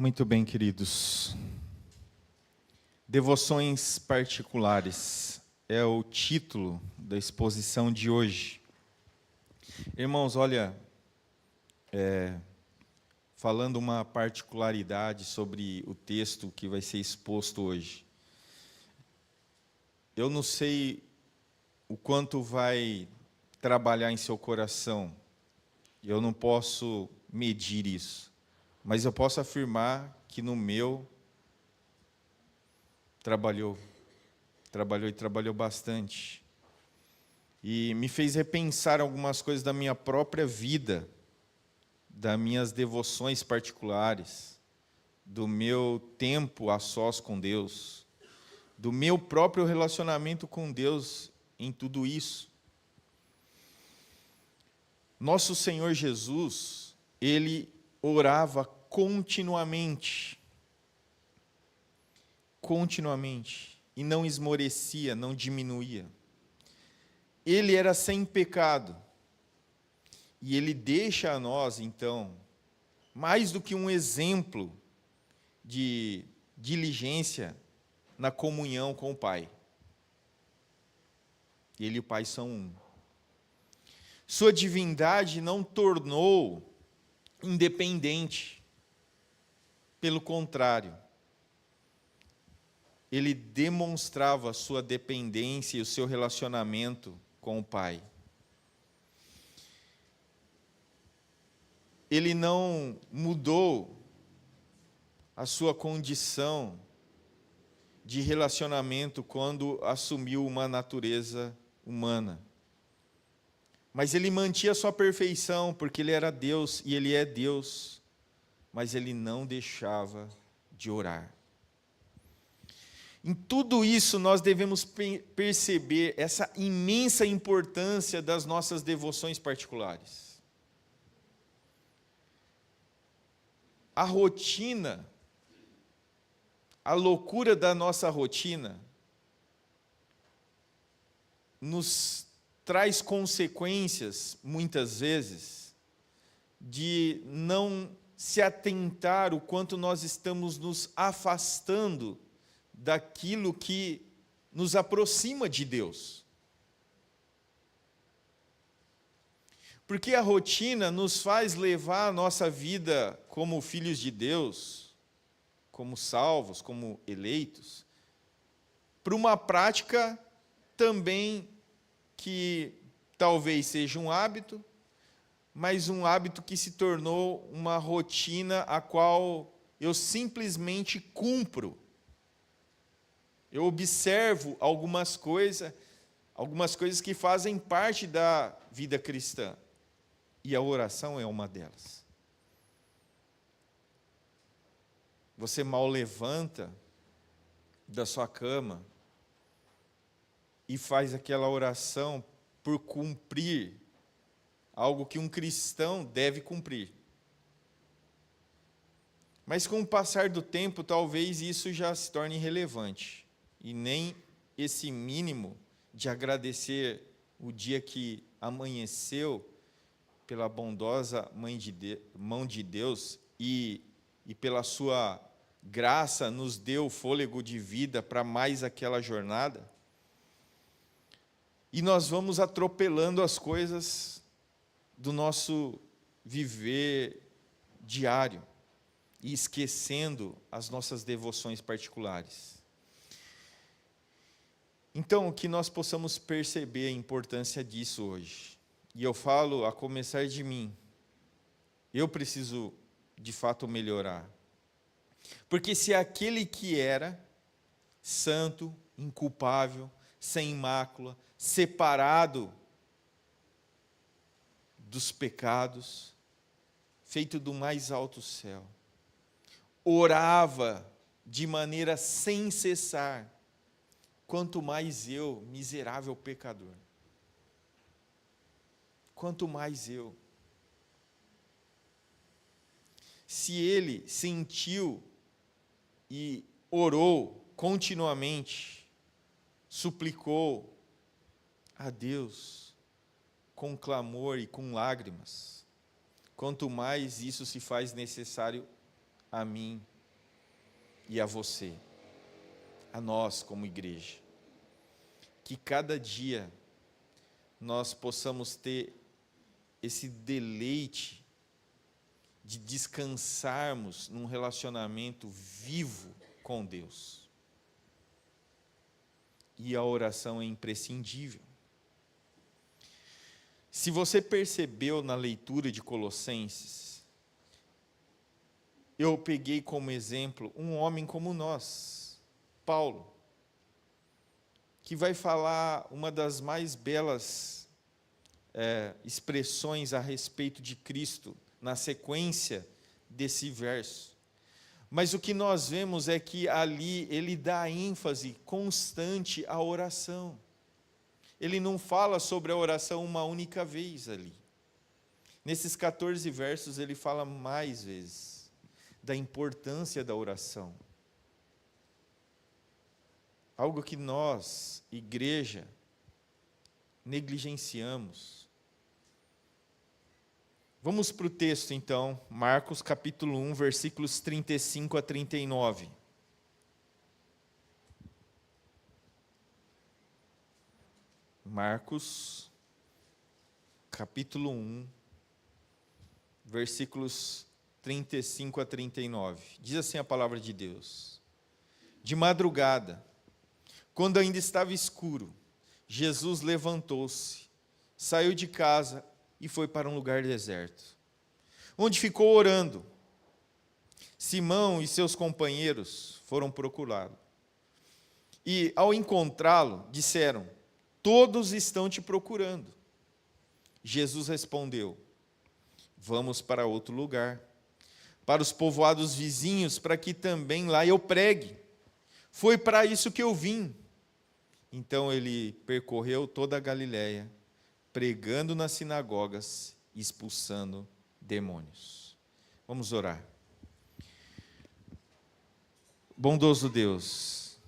Muito bem, queridos. Devoções particulares é o título da exposição de hoje. Irmãos, olha, falando uma particularidade sobre o texto que vai ser exposto hoje. Eu não sei o quanto vai trabalhar em seu coração, eu não posso medir isso, mas eu posso afirmar que no meu trabalhou e trabalhou bastante. E me fez repensar algumas coisas da minha própria vida, das minhas devoções particulares, do meu tempo a sós com Deus, do meu próprio relacionamento com Deus em tudo isso. Nosso Senhor Jesus, Ele orava continuamente, e não esmorecia, não diminuía. Ele era sem pecado, e Ele deixa a nós, então, mais do que um exemplo de diligência na comunhão com o Pai. Ele e o Pai são um. Sua divindade não tornou independente. Pelo contrário, ele demonstrava a sua dependência e o seu relacionamento com o Pai. Ele não mudou a sua condição de relacionamento quando assumiu uma natureza humana. Mas ele mantinha a sua perfeição, porque ele era Deus e ele é Deus, mas ele não deixava de orar. Em tudo isso, nós devemos perceber essa imensa importância das nossas devoções particulares. A rotina, a loucura da nossa rotina, nos traz consequências, muitas vezes, de não se atentar o quanto nós estamos nos afastando daquilo que nos aproxima de Deus. Porque a rotina nos faz levar a nossa vida como filhos de Deus, como salvos, como eleitos, para uma prática também que talvez seja um hábito, mas um hábito que se tornou uma rotina a qual eu simplesmente cumpro. Eu observo algumas coisas que fazem parte da vida cristã, e a oração é uma delas. Você mal levanta da sua cama e faz aquela oração por cumprir algo que um cristão deve cumprir. Mas com o passar do tempo, talvez isso já se torne irrelevante. E nem esse mínimo de agradecer o dia que amanheceu pela bondosa mão de Deus e pela sua graça nos deu fôlego de vida para mais aquela jornada. E nós vamos atropelando as coisas do nosso viver diário e esquecendo as nossas devoções particulares. Então, que nós possamos perceber a importância disso hoje. E eu falo, a começar de mim, eu preciso, de fato, melhorar. Porque se aquele que era santo, inculpável, sem mácula, separado dos pecados, feito do mais alto céu, orava de maneira sem cessar, quanto mais eu, miserável pecador. Quanto mais eu. Se ele sentiu e orou continuamente, suplicou a Deus com clamor e com lágrimas, quanto mais isso se faz necessário a mim e a você, a nós como igreja. Que cada dia nós possamos ter esse deleite de descansarmos num relacionamento vivo com Deus. E a oração é imprescindível. Se você percebeu na leitura de Colossenses, eu peguei como exemplo um homem como nós, Paulo, que vai falar uma das mais belas expressões a respeito de Cristo, na sequência desse verso. Mas o que nós vemos é que ali ele dá ênfase constante à oração. Ele não fala sobre a oração uma única vez ali. Nesses 14 versos ele fala mais vezes da importância da oração. Algo que nós, igreja, negligenciamos. Vamos para o texto então, Marcos capítulo 1, versículos 35 a 39. Marcos, capítulo 1, versículos 35 a 39. Diz assim a palavra de Deus. De madrugada, quando ainda estava escuro, Jesus levantou-se, saiu de casa e foi para um lugar deserto, onde ficou orando. Simão e seus companheiros foram procurá-lo. E, ao encontrá-lo, disseram: todos estão te procurando. Jesus respondeu: vamos para outro lugar, para os povoados vizinhos, para que também lá eu pregue. Foi para isso que eu vim. Então ele percorreu toda a Galiléia, pregando nas sinagogas e expulsando demônios. Vamos orar. Bondoso Deus,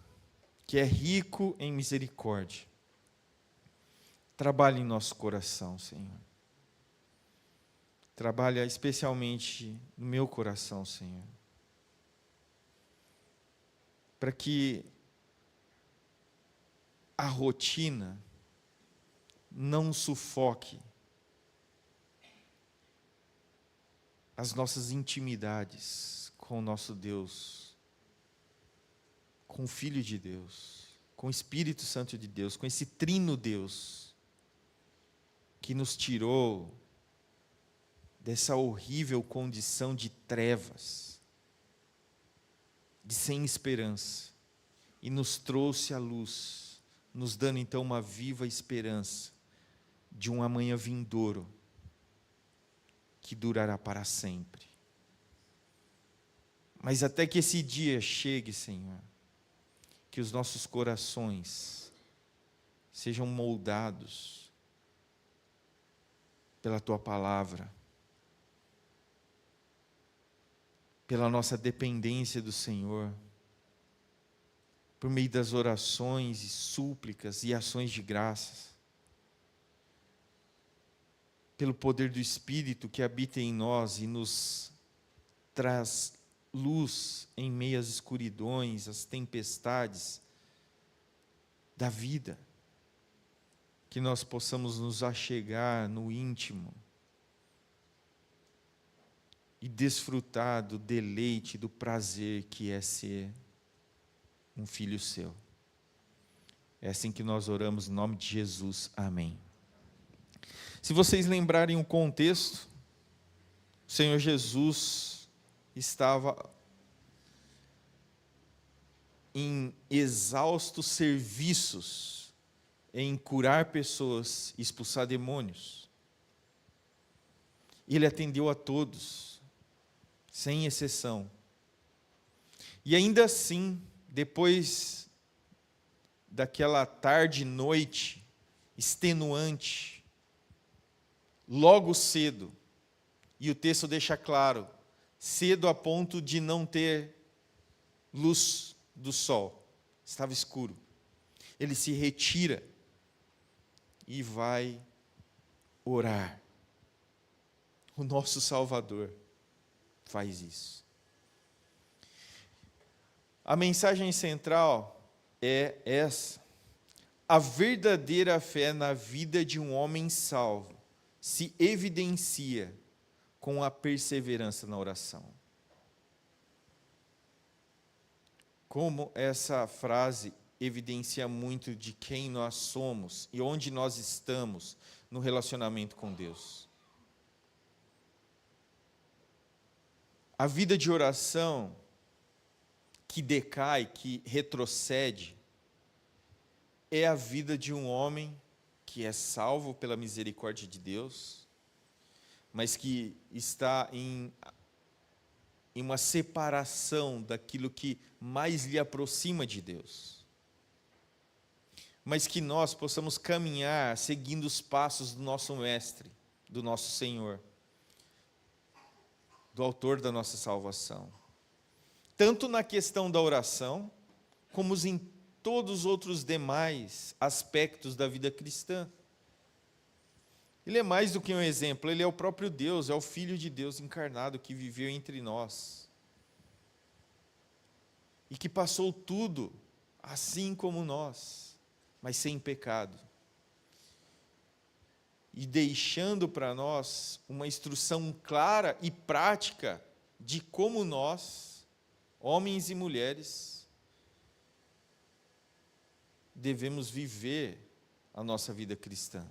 que é rico em misericórdia, trabalhe em nosso coração, Senhor. Trabalha especialmente no meu coração, Senhor. Para que a rotina não sufoque as nossas intimidades com o nosso Deus, com o Filho de Deus, com o Espírito Santo de Deus, com esse trino Deus, que nos tirou dessa horrível condição de trevas, de sem esperança, e nos trouxe à luz, nos dando então uma viva esperança de um amanhã vindouro, que durará para sempre. Mas até que esse dia chegue, Senhor, que os nossos corações sejam moldados pela Tua palavra, pela nossa dependência do Senhor, por meio das orações e súplicas e ações de graças, pelo poder do Espírito que habita em nós e nos traz luz em meio às escuridões, às tempestades da vida, que nós possamos nos achegar no íntimo e desfrutar do deleite, do prazer que é ser um filho seu. É assim que nós oramos, em nome de Jesus. Amém. Se vocês lembrarem o contexto, o Senhor Jesus estava em exaustos serviços em curar pessoas e expulsar demônios. Ele atendeu a todos, sem exceção. E ainda assim, depois daquela tarde e noite extenuante, logo cedo, e o texto deixa claro, cedo a ponto de não ter luz do sol, estava escuro. Ele se retira e vai orar. O nosso Salvador faz isso. A mensagem central é essa: a verdadeira fé na vida de um homem salvo se evidencia com a perseverança na oração. Como essa frase evidencia muito de quem nós somos e onde nós estamos no relacionamento com Deus. A vida de oração que decai, que retrocede, é a vida de um homem que é salvo pela misericórdia de Deus, mas que está em uma separação daquilo que mais lhe aproxima de Deus. Mas que nós possamos caminhar seguindo os passos do nosso Mestre, do nosso Senhor, do autor da nossa salvação. Tanto na questão da oração, como em todos os outros demais aspectos da vida cristã. Ele é mais do que um exemplo, ele é o próprio Deus, é o Filho de Deus encarnado que viveu entre nós. E que passou tudo, assim como nós, mas sem pecado. E deixando para nós uma instrução clara e prática de como nós, homens e mulheres, devemos viver a nossa vida cristã.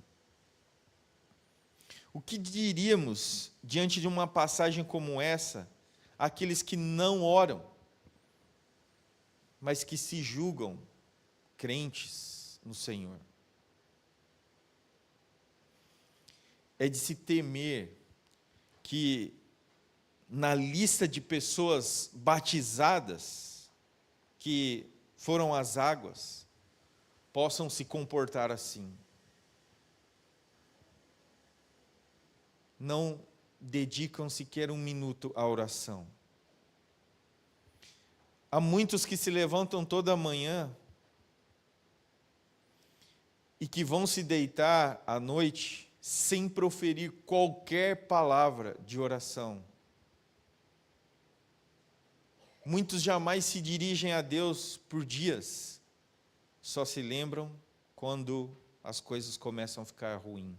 O que diríamos diante de uma passagem como essa, àqueles que não oram, mas que se julgam crentes no Senhor? É de se temer que na lista de pessoas batizadas que foram às águas, possam se comportar assim. Não dedicam sequer um minuto à oração. Há muitos que se levantam toda manhã e que vão se deitar à noite sem proferir qualquer palavra de oração. Muitos jamais se dirigem a Deus por dias, só se lembram quando as coisas começam a ficar ruins.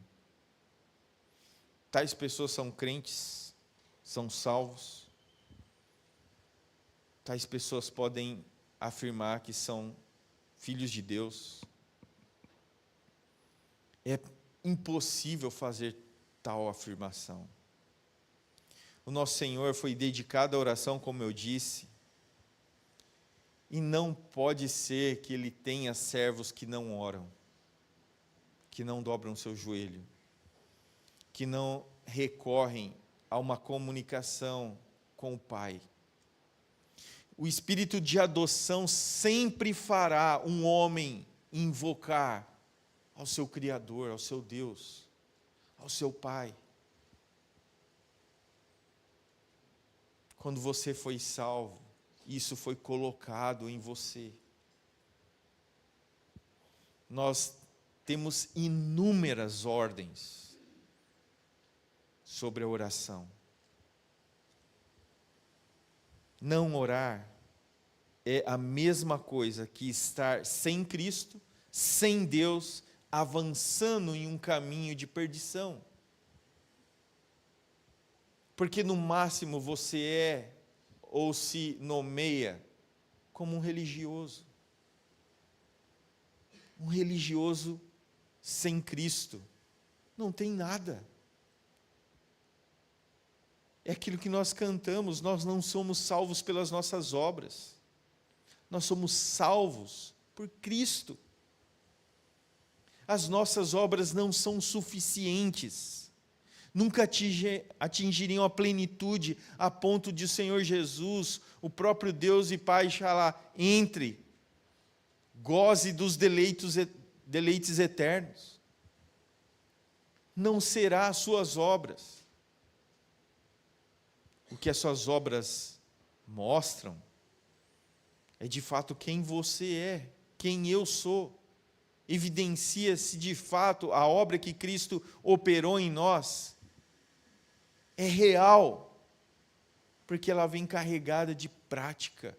Tais pessoas são crentes, são salvos. Tais pessoas podem afirmar que são filhos de Deus. É impossível fazer tal afirmação. O nosso Senhor foi dedicado à oração, como eu disse, e não pode ser que Ele tenha servos que não oram, que não dobram seu joelho, que não recorrem a uma comunicação com o Pai. O espírito de adoção sempre fará um homem invocar ao seu Criador, ao seu Deus, ao seu Pai. Quando você foi salvo, isso foi colocado em você. Nós temos inúmeras ordens sobre a oração. Não orar é a mesma coisa que estar sem Cristo, sem Deus, avançando em um caminho de perdição. Porque no máximo você é ou se nomeia como um religioso. Um religioso sem Cristo não tem nada. É aquilo que nós cantamos, nós não somos salvos pelas nossas obras. Nós somos salvos por Cristo. As nossas obras não são suficientes. Nunca atingiriam a plenitude a ponto de o Senhor Jesus, o próprio Deus e Pai, entre, goze dos deleites eternos. Não será as suas obras. O que as suas obras mostram é de fato quem você é, quem eu sou. Evidencia-se de fato a obra que Cristo operou em nós. É real, porque ela vem carregada de prática.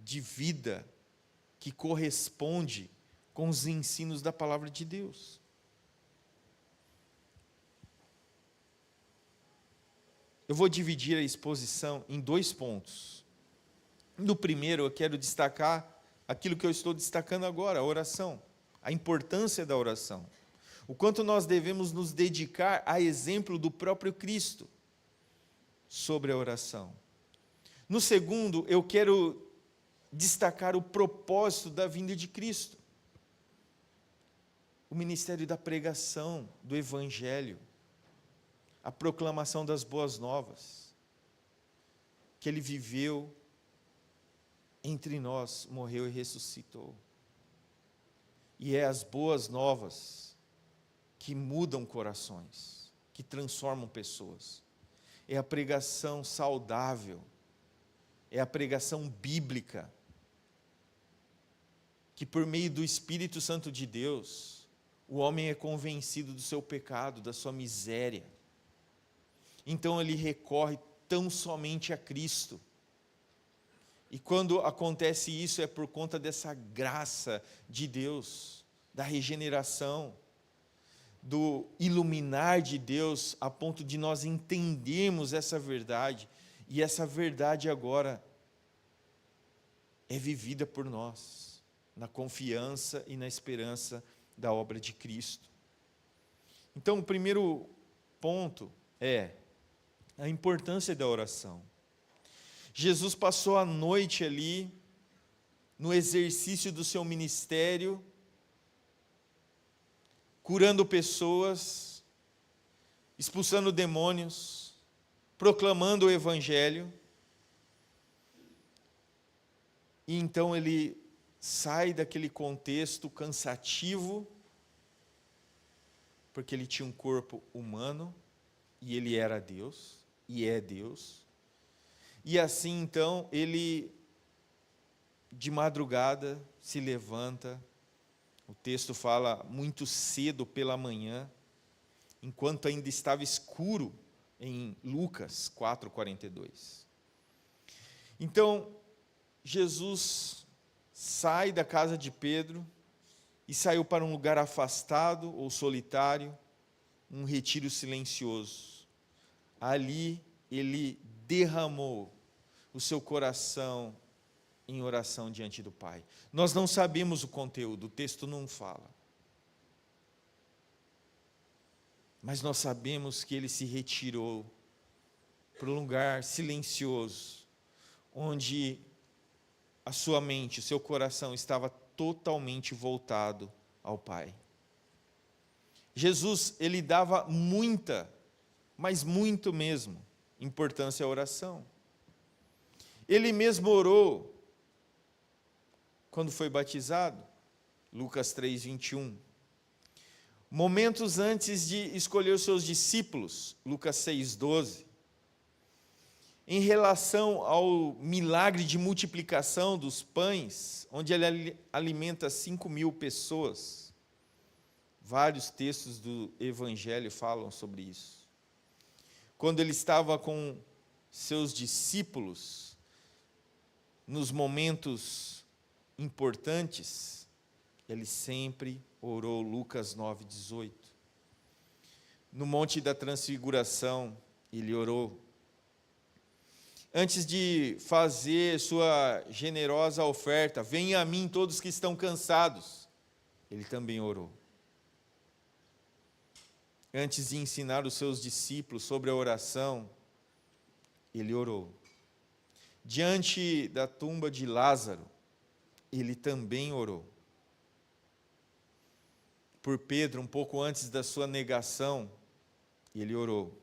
de vida que corresponde com os ensinos da palavra de Deus. Eu vou dividir a exposição em 2 pontos. No primeiro, eu quero destacar aquilo que eu estou destacando agora, a oração, a importância da oração. O quanto nós devemos nos dedicar a exemplo do próprio Cristo sobre a oração. No segundo, eu quero destacar o propósito da vinda de Cristo. O ministério da pregação, do Evangelho, a proclamação das boas novas, que Ele viveu entre nós, morreu e ressuscitou. E é as boas novas que mudam corações, que transformam pessoas. É a pregação saudável, é a pregação bíblica, que por meio do Espírito Santo de Deus, o homem é convencido do seu pecado, da sua miséria. Então ele recorre tão somente a Cristo. E quando acontece isso é por conta dessa graça de Deus, da regeneração, do iluminar de Deus, a ponto de nós entendermos essa verdade, e essa verdade agora é vivida por nós, na confiança e na esperança da obra de Cristo. Então, o primeiro ponto é a importância da oração. Jesus passou a noite ali, no exercício do seu ministério, curando pessoas, expulsando demônios, proclamando o Evangelho. E então ele sai daquele contexto cansativo, porque ele tinha um corpo humano, e ele era Deus, e é Deus. E assim então ele, de madrugada, se levanta. O texto fala muito cedo pela manhã, enquanto ainda estava escuro, em Lucas 4:42. Então, Jesus sai da casa de Pedro e saiu para um lugar afastado ou solitário, um retiro silencioso. Ali ele derramou o seu coração em oração diante do Pai. Nós não sabemos o conteúdo, o texto não fala. Mas nós sabemos que ele se retirou para um lugar silencioso, onde a sua mente, o seu coração estava totalmente voltado ao Pai. Jesus, ele dava muita, mas muito mesmo, importância à oração. Ele mesmo orou quando foi batizado, Lucas 3:21. Momentos antes de escolher os seus discípulos, Lucas 6:12. Em relação ao milagre de multiplicação dos pães, onde ele alimenta 5.000 pessoas. Vários textos do Evangelho falam sobre isso. Quando ele estava com seus discípulos, nos momentos importantes, ele sempre orou, Lucas 9:18. No Monte da Transfiguração, ele orou. Antes de fazer sua generosa oferta, venha a mim todos que estão cansados, ele também orou. Antes de ensinar os seus discípulos sobre a oração, ele orou. Diante da tumba de Lázaro, ele também orou. Por Pedro, um pouco antes da sua negação, ele orou.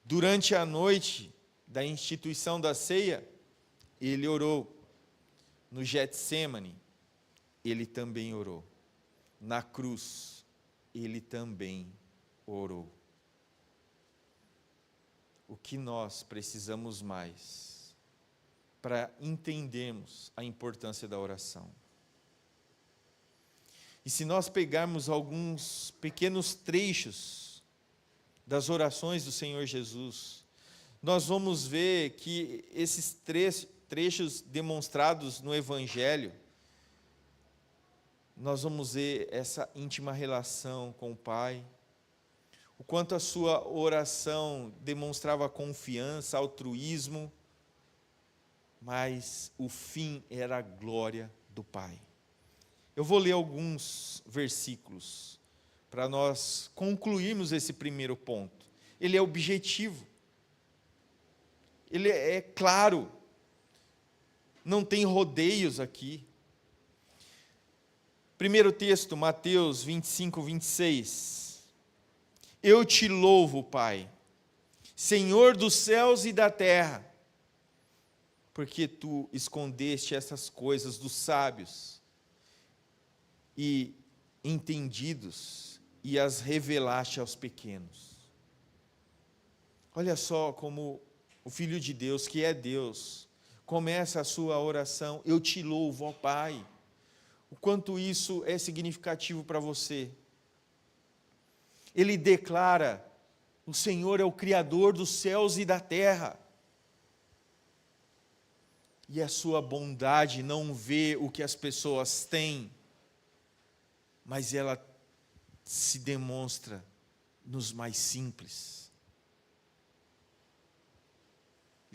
Durante a noite da instituição da ceia, ele orou. No Getsêmani, ele também orou. Na cruz, ele também orou. O que nós precisamos mais para entendermos a importância da oração? E se nós pegarmos alguns pequenos trechos das orações do Senhor Jesus, nós vamos ver que esses trechos demonstrados no Evangelho, nós vamos ver essa íntima relação com o Pai, o quanto a sua oração demonstrava confiança, altruísmo, mas o fim era a glória do Pai. Eu vou ler alguns versículos para nós concluirmos esse primeiro ponto. Ele é objetivo, ele é claro, não tem rodeios aqui. Primeiro texto, Mateus 25, 26. Eu te louvo, Pai, Senhor dos céus e da terra, porque tu escondeste essas coisas dos sábios e entendidos e as revelaste aos pequenos. Olha só como o Filho de Deus, que é Deus, começa a sua oração, eu te louvo, ó Pai. O quanto isso é significativo para você. Ele declara, o Senhor é o Criador dos céus e da terra. E a sua bondade não vê o que as pessoas têm, mas ela se demonstra nos mais simples.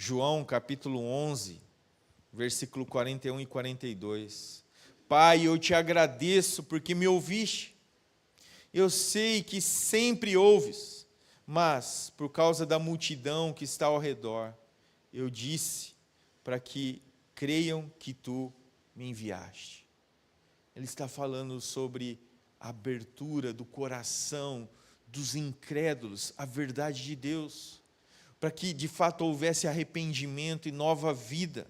João capítulo 11, versículo 41 e 42. Pai, eu te agradeço porque me ouviste. Eu sei que sempre ouves, mas por causa da multidão que está ao redor, eu disse para que creiam que tu me enviaste. Ele está falando sobre a abertura do coração dos incrédulos à verdade de Deus, para que de fato houvesse arrependimento e nova vida.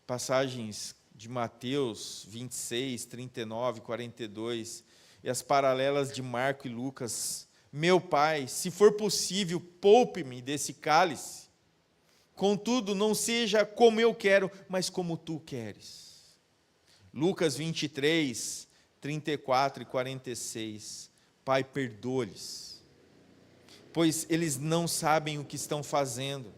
Passagens de Mateus 26, 39, 42, e as paralelas de Marco e Lucas. Meu Pai, se for possível, poupe-me desse cálice. Contudo, não seja como eu quero, mas como tu queres. Lucas 23, 34 e 46. Pai, perdoa-lhes, pois eles não sabem o que estão fazendo.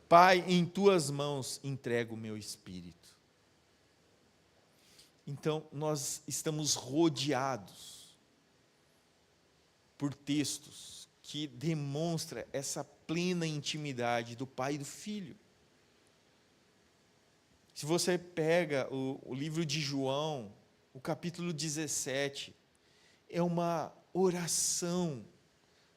Pai, em tuas mãos entrego o meu espírito. Então, nós estamos rodeados por textos que demonstram essa plena intimidade do Pai e do Filho. Se você pega o livro de João, o capítulo 17, é uma oração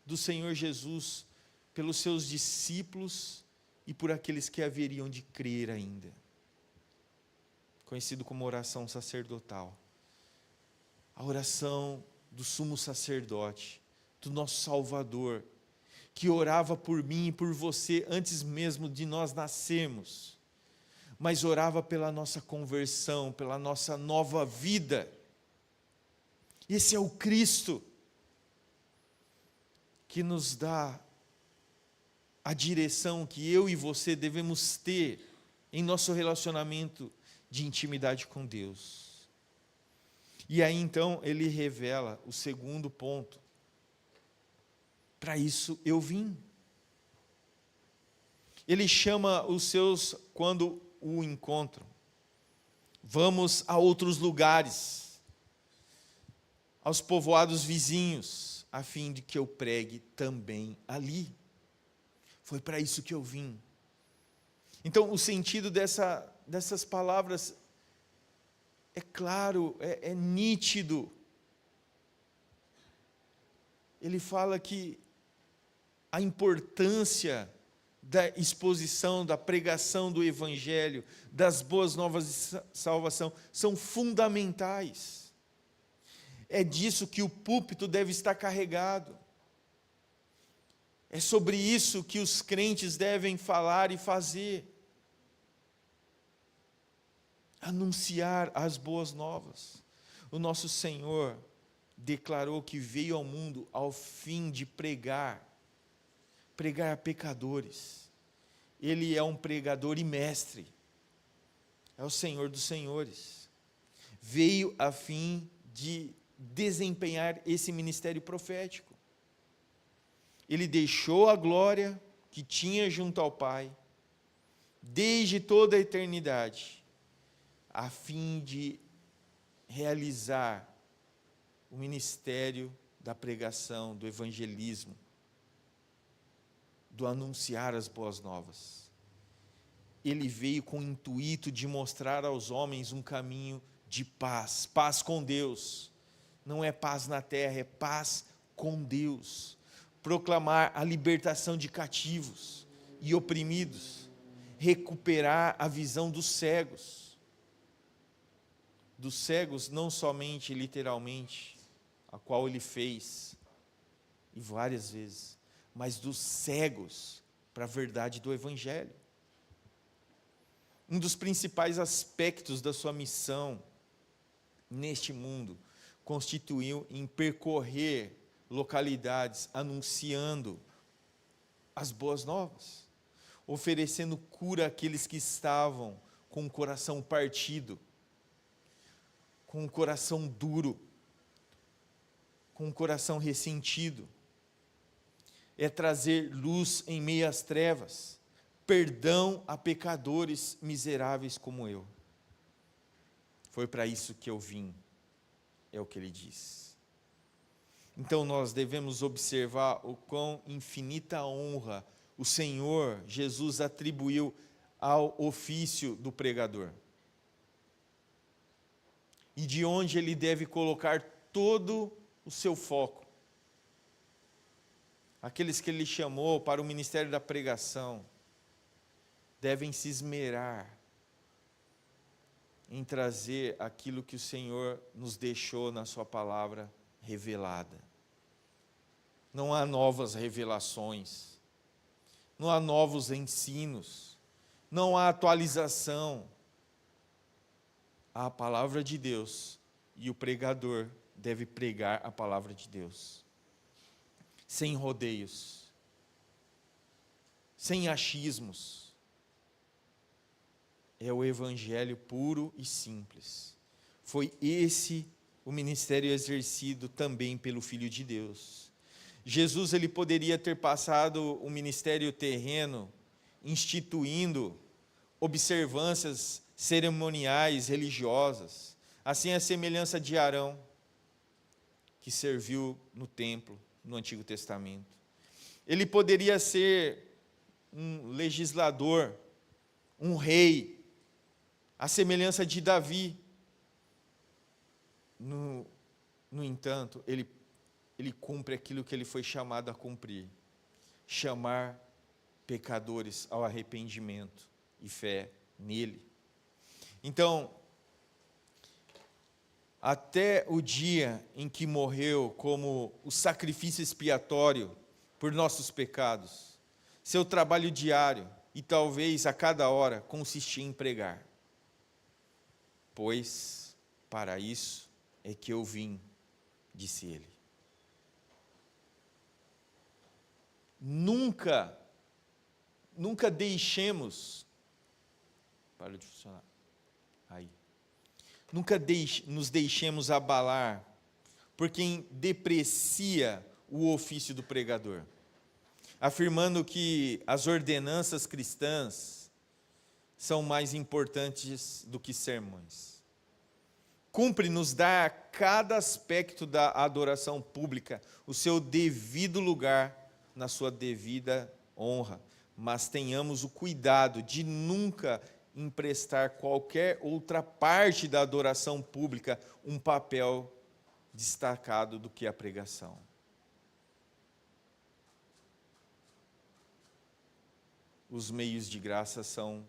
do Senhor Jesus pelos seus discípulos e por aqueles que haveriam de crer ainda. Conhecido como oração sacerdotal. A oração do sumo sacerdote, do nosso Salvador, que orava por mim e por você antes mesmo de nós nascermos, mas orava pela nossa conversão, pela nossa nova vida. Esse é o Cristo que nos dá a direção que eu e você devemos ter em nosso relacionamento de intimidade com Deus. E aí então ele revela o segundo ponto. Para isso eu vim. Ele chama os seus quando o encontram. Vamos a outros lugares, aos povoados vizinhos, a fim de que eu pregue também ali. Foi para isso que eu vim. Então, o sentido dessas palavras é claro, é nítido. Ele fala que a importância da exposição, da pregação do Evangelho, das boas novas de salvação, são fundamentais. É disso que o púlpito deve estar carregado. É sobre isso que os crentes devem falar e fazer. Anunciar as boas novas. O nosso Senhor declarou que veio ao mundo ao fim de pregar a pecadores. Ele é um pregador e mestre. É o Senhor dos senhores. Veio a fim de desempenhar esse ministério profético. Ele deixou a glória que tinha junto ao Pai, desde toda a eternidade, a fim de realizar o ministério da pregação, do evangelismo, do anunciar as boas novas. Ele veio com o intuito de mostrar aos homens um caminho de paz, paz com Deus. Não é paz na terra, é paz com Deus. Proclamar a libertação de cativos e oprimidos, recuperar a visão dos cegos não somente literalmente, a qual ele fez, e várias vezes, mas dos cegos para a verdade do Evangelho. Um dos principais aspectos da sua missão neste mundo constituiu em percorrer localidades anunciando as boas novas, oferecendo cura àqueles que estavam com o coração partido, com o coração duro, com o coração ressentido. É trazer luz em meio às trevas, perdão a pecadores miseráveis como eu. Foi para isso que eu vim, é o que ele diz. Então nós devemos observar o quão infinita honra o Senhor Jesus atribuiu ao ofício do pregador. E de onde ele deve colocar todo o seu foco. Aqueles que ele chamou para o ministério da pregação devem se esmerar em trazer aquilo que o Senhor nos deixou na sua palavra revelada. Não há novas revelações, não há novos ensinos, não há atualização. Há a palavra de Deus e o pregador deve pregar a palavra de Deus, sem rodeios, sem achismos. É o evangelho puro e simples. Foi esse o ministério exercido também pelo Filho de Deus. Jesus, ele poderia ter passado o ministério terreno instituindo observâncias cerimoniais, religiosas, assim a semelhança de Arão, que serviu no templo, no Antigo Testamento. Ele poderia ser um legislador, um rei, a semelhança de Davi. No entanto, ele cumpre aquilo que ele foi chamado a cumprir, chamar pecadores ao arrependimento e fé nele. Então, até o dia em que morreu como o sacrifício expiatório por nossos pecados, seu trabalho diário e talvez a cada hora consistia em pregar. Pois para isso é que eu vim, disse ele. Nunca deixemos, para de funcionar, aí. Nunca nos deixemos abalar por quem deprecia o ofício do pregador, afirmando que as ordenanças cristãs são mais importantes do que sermões. Cumpre-nos dar a cada aspecto da adoração pública o seu devido lugar na sua devida honra, mas tenhamos o cuidado de nunca emprestar qualquer outra parte da adoração pública um papel destacado do que a pregação. Os meios de graça são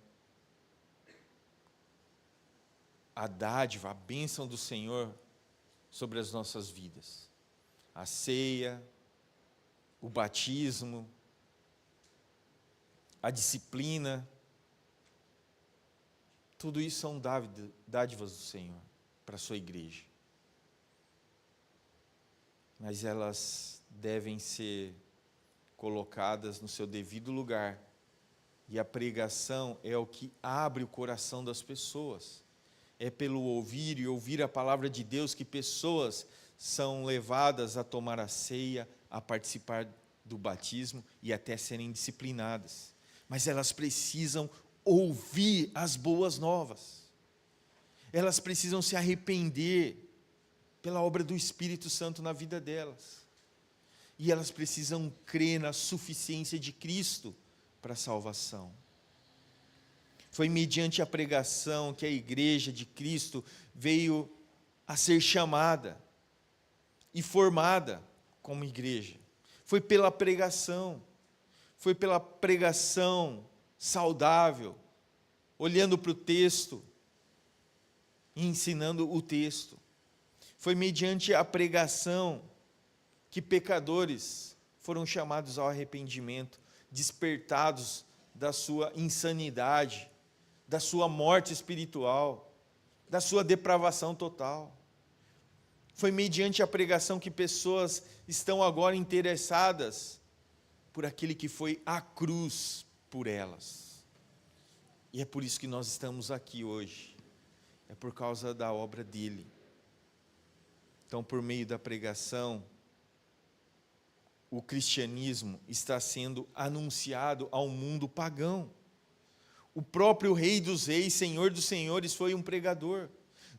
a dádiva, a bênção do Senhor sobre as nossas vidas. A ceia, o batismo, a disciplina, tudo isso são dádivas do Senhor para a sua igreja. Mas elas devem ser colocadas no seu devido lugar. E a pregação é o que abre o coração das pessoas. É pelo ouvir e ouvir a palavra de Deus que pessoas são levadas a tomar a ceia, a participar do batismo e até serem disciplinadas. Mas elas precisam ouvir as boas novas. Elas precisam se arrepender pela obra do Espírito Santo na vida delas. E elas precisam crer na suficiência de Cristo para a salvação. Foi mediante a pregação que a igreja de Cristo veio a ser chamada e formada como igreja. Foi pela pregação saudável, olhando para o texto e ensinando o texto. Foi mediante a pregação que pecadores foram chamados ao arrependimento, despertados da sua insanidade, da sua morte espiritual, da sua depravação total. Foi mediante a pregação que pessoas estão agora interessadas por aquele que foi à cruz por elas. E é por isso que nós estamos aqui hoje. É por causa da obra dele. Então, por meio da pregação, o cristianismo está sendo anunciado ao mundo pagão. O próprio Rei dos Reis, Senhor dos Senhores, foi um pregador.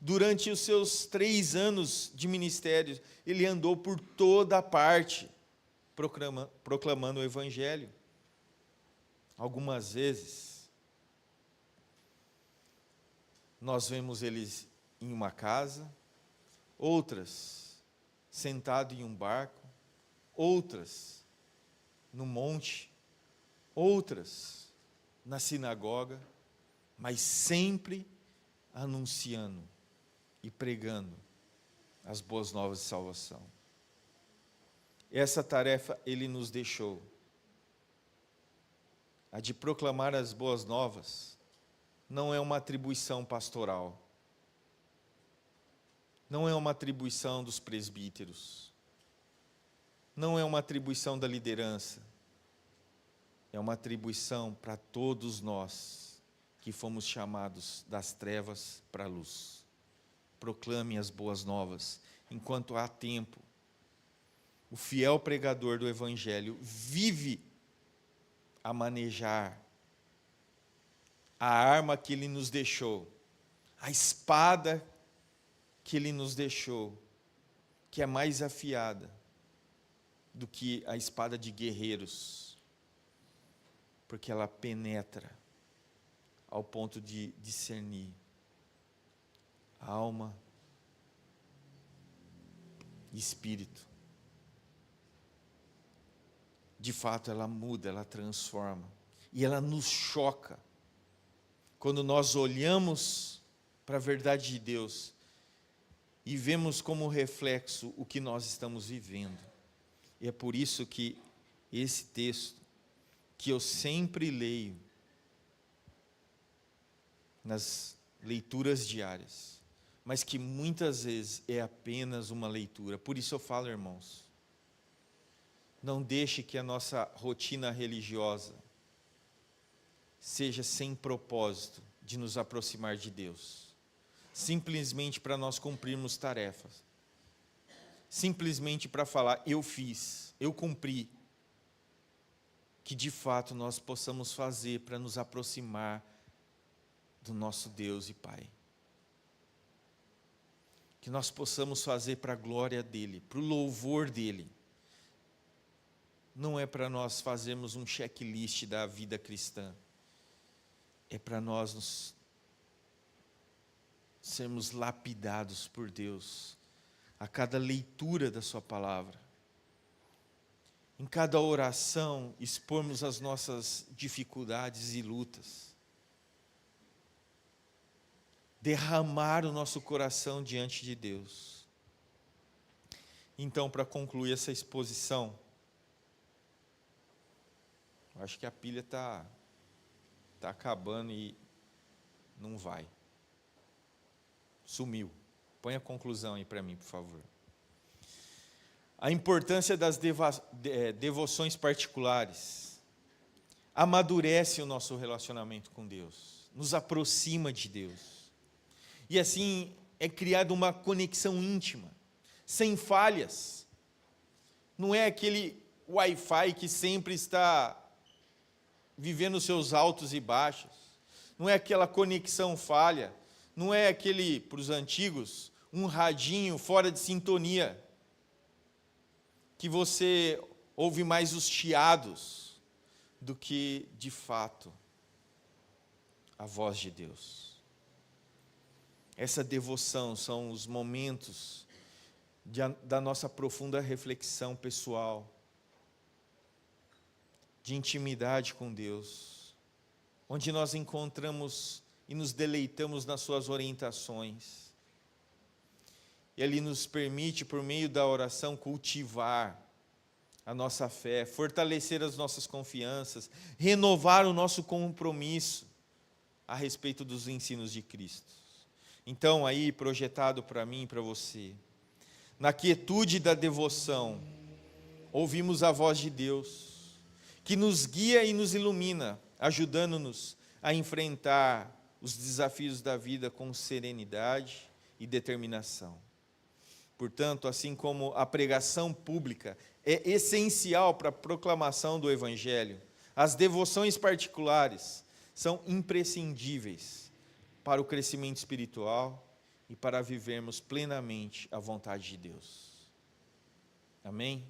Durante os seus 3 anos de ministério, ele andou por toda parte, proclamando o Evangelho. Algumas vezes, nós vemos ele em uma casa, outras sentado em um barco, outras no monte, outras na sinagoga, mas sempre anunciando e pregando as boas novas de salvação. Essa tarefa ele nos deixou, a de proclamar as boas novas. Não é uma atribuição pastoral, não é uma atribuição dos presbíteros, não é uma atribuição da liderança, é uma atribuição para todos nós que fomos chamados das trevas para a luz. Proclame as boas novas enquanto há tempo. O fiel pregador do Evangelho vive a manejar a arma que ele nos deixou, a espada que ele nos deixou, que é mais afiada do que a espada de guerreiros, porque ela penetra ao ponto de discernir alma e espírito. De fato, ela muda, ela transforma, e ela nos choca quando nós olhamos para a verdade de Deus e vemos como reflexo o que nós estamos vivendo. E é por isso que esse texto, que eu sempre leio nas leituras diárias, mas que muitas vezes é apenas uma leitura. Por isso eu falo, irmãos, não deixe que a nossa rotina religiosa seja sem propósito de nos aproximar de Deus, simplesmente para nós cumprirmos tarefas, simplesmente para falar, eu fiz, eu cumpri. Que de fato nós possamos fazer para nos aproximar do nosso Deus e Pai. Que nós possamos fazer para a glória dEle, para o louvor dEle. Não é para nós fazermos um checklist da vida cristã. É para nós sermos lapidados por Deus a cada leitura da sua palavra. Em cada oração, expormos as nossas dificuldades e lutas. Derramar o nosso coração diante de Deus. Então, para concluir essa exposição, eu acho que a pilha está acabando e não vai. Sumiu. Põe a conclusão aí para mim, por favor. A importância das devoções particulares amadurece o nosso relacionamento com Deus, nos aproxima de Deus. E assim é criada uma conexão íntima, sem falhas. Não é aquele Wi-Fi que sempre está vivendo seus altos e baixos. Não é aquela conexão falha. Não é aquele, para os antigos, um radinho fora de sintonia, que você ouve mais os chiados do que, de fato, a voz de Deus. Essa devoção são os momentos da nossa profunda reflexão pessoal, de intimidade com Deus, onde nós encontramos e nos deleitamos nas suas orientações. E Ele nos permite, por meio da oração, cultivar a nossa fé, fortalecer as nossas confianças, renovar o nosso compromisso a respeito dos ensinos de Cristo. Então, aí, projetado para mim e para você, na quietude da devoção, ouvimos a voz de Deus, que nos guia e nos ilumina, ajudando-nos a enfrentar os desafios da vida com serenidade e determinação. Portanto, assim como a pregação pública é essencial para a proclamação do Evangelho, as devoções particulares são imprescindíveis para o crescimento espiritual e para vivermos plenamente a vontade de Deus. Amém?